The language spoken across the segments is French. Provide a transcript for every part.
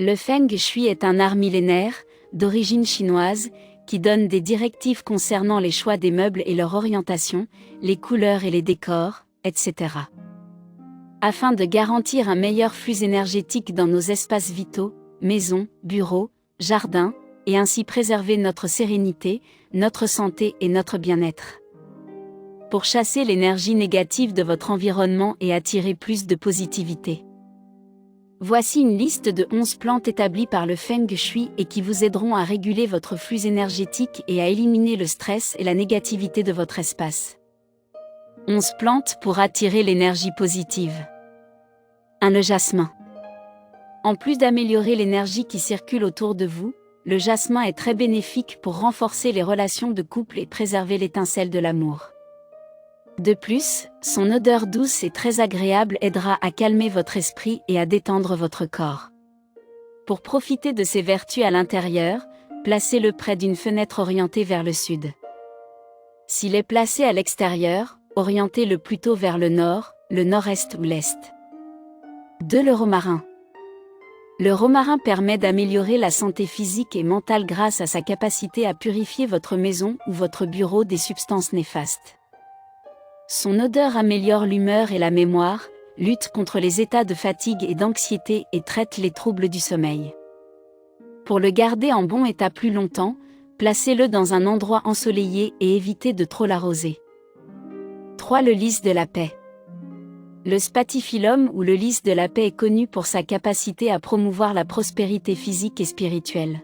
Le Feng Shui est un art millénaire, d'origine chinoise, qui donne des directives concernant les choix des meubles et leur orientation, les couleurs et les décors, etc. Afin de garantir un meilleur flux énergétique dans nos espaces vitaux, maisons, bureaux, jardins, et ainsi préserver notre sérénité, notre santé et notre bien-être. Pour chasser l'énergie négative de votre environnement et attirer plus de positivité. Voici une liste de 11 plantes établies par le Feng Shui et qui vous aideront à réguler votre flux énergétique et à éliminer le stress et la négativité de votre espace. 11 plantes pour attirer l'énergie positive. 1. Le jasmin. En plus d'améliorer l'énergie qui circule autour de vous, le jasmin est très bénéfique pour renforcer les relations de couple et préserver l'étincelle de l'amour. De plus, son odeur douce et très agréable aidera à calmer votre esprit et à détendre votre corps. Pour profiter de ses vertus à l'intérieur, placez-le près d'une fenêtre orientée vers le sud. S'il est placé à l'extérieur, orientez-le plutôt vers le nord, le nord-est ou l'est. 2. Le romarin. Le romarin permet d'améliorer la santé physique et mentale grâce à sa capacité à purifier votre maison ou votre bureau des substances néfastes. Son odeur améliore l'humeur et la mémoire, lutte contre les états de fatigue et d'anxiété et traite les troubles du sommeil. Pour le garder en bon état plus longtemps, placez-le dans un endroit ensoleillé et évitez de trop l'arroser. 3. Le lys de la paix. Le spathiphyllum ou le lys de la paix est connu pour sa capacité à promouvoir la prospérité physique et spirituelle.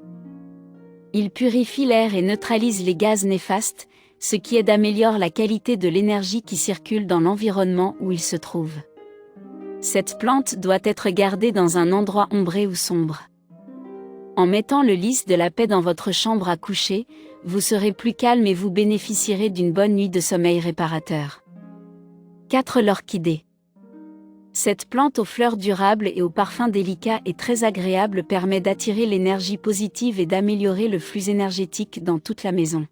Il purifie l'air et neutralise les gaz néfastes, ce qui aide à améliorer la qualité de l'énergie qui circule dans l'environnement où il se trouve. Cette plante doit être gardée dans un endroit ombré ou sombre. En mettant le lys de la paix dans votre chambre à coucher, vous serez plus calme et vous bénéficierez d'une bonne nuit de sommeil réparateur. 4. L'orchidée. Cette plante aux fleurs durables et au parfum délicat et très agréable permet d'attirer l'énergie positive et d'améliorer le flux énergétique dans toute la maison.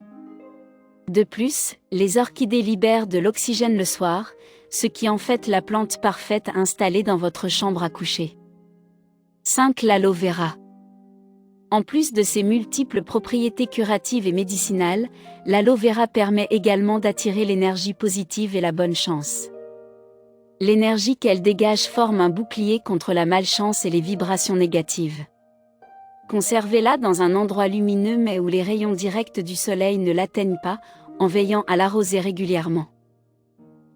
De plus, les orchidées libèrent de l'oxygène le soir, ce qui en fait la plante parfaite à installer dans votre chambre à coucher. 5. L'aloe vera. En plus de ses multiples propriétés curatives et médicinales, l'aloe vera permet également d'attirer l'énergie positive et la bonne chance. L'énergie qu'elle dégage forme un bouclier contre la malchance et les vibrations négatives. Conservez-la dans un endroit lumineux mais où les rayons directs du soleil ne l'atteignent pas, en veillant à l'arroser régulièrement.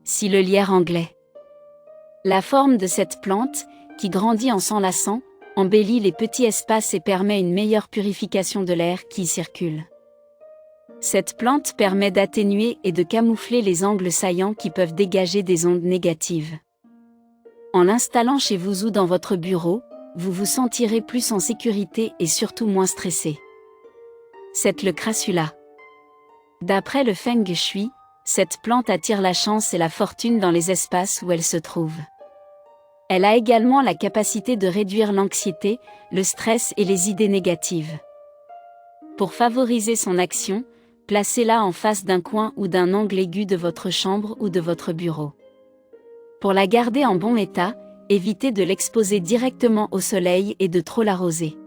6. Le lierre anglais. La forme de cette plante, qui grandit en s'enlaçant, embellit les petits espaces et permet une meilleure purification de l'air qui y circule. Cette plante permet d'atténuer et de camoufler les angles saillants qui peuvent dégager des ondes négatives. En l'installant chez vous ou dans votre bureau, vous vous sentirez plus en sécurité et surtout moins stressé. 7. Le crassula. D'après le Feng Shui, cette plante attire la chance et la fortune dans les espaces où elle se trouve. Elle a également la capacité de réduire l'anxiété, le stress et les idées négatives. Pour favoriser son action, placez-la en face d'un coin ou d'un angle aigu de votre chambre ou de votre bureau. Pour la garder en bon état, évitez de l'exposer directement au soleil et de trop l'arroser.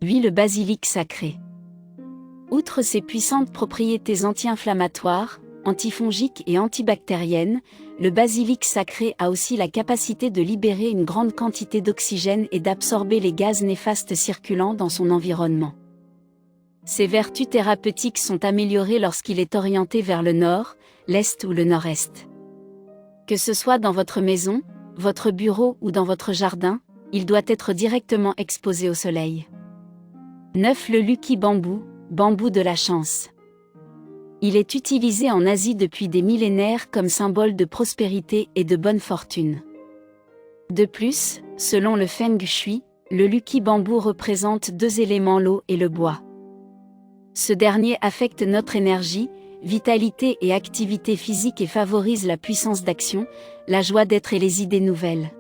8. Le basilic sacré. Outre ses puissantes propriétés anti-inflammatoires, antifongiques et antibactériennes, le basilic sacré a aussi la capacité de libérer une grande quantité d'oxygène et d'absorber les gaz néfastes circulant dans son environnement. Ses vertus thérapeutiques sont améliorées lorsqu'il est orienté vers le nord, l'est ou le nord-est. Que ce soit dans votre maison, votre bureau ou dans votre jardin, il doit être directement exposé au soleil. 9. Le lucky bambou, bambou de la chance. Il est utilisé en Asie depuis des millénaires comme symbole de prospérité et de bonne fortune. De plus, selon le Feng Shui, le lucky bambou représente 2 éléments, l'eau et le bois. Ce dernier affecte notre énergie, vitalité et activité physique et favorise la puissance d'action, la joie d'être et les idées nouvelles.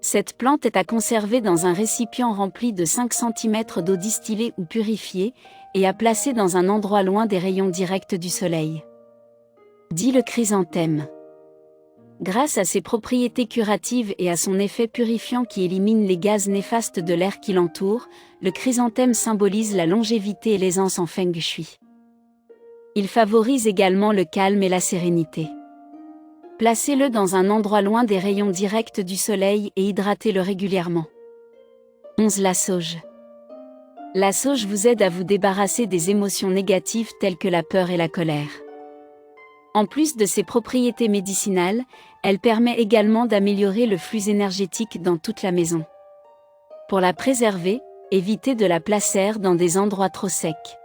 Cette plante est à conserver dans un récipient rempli de 5 cm d'eau distillée ou purifiée, et à placer dans un endroit loin des rayons directs du soleil. 10. Le chrysanthème. Grâce à ses propriétés curatives et à son effet purifiant qui élimine les gaz néfastes de l'air qui l'entoure, le chrysanthème symbolise la longévité et l'aisance en feng shui. Il favorise également le calme et la sérénité. Placez-le dans un endroit loin des rayons directs du soleil et hydratez-le régulièrement. 11. La sauge. La sauge vous aide à vous débarrasser des émotions négatives telles que la peur et la colère. En plus de ses propriétés médicinales, elle permet également d'améliorer le flux énergétique dans toute la maison. Pour la préserver, évitez de la placer dans des endroits trop secs.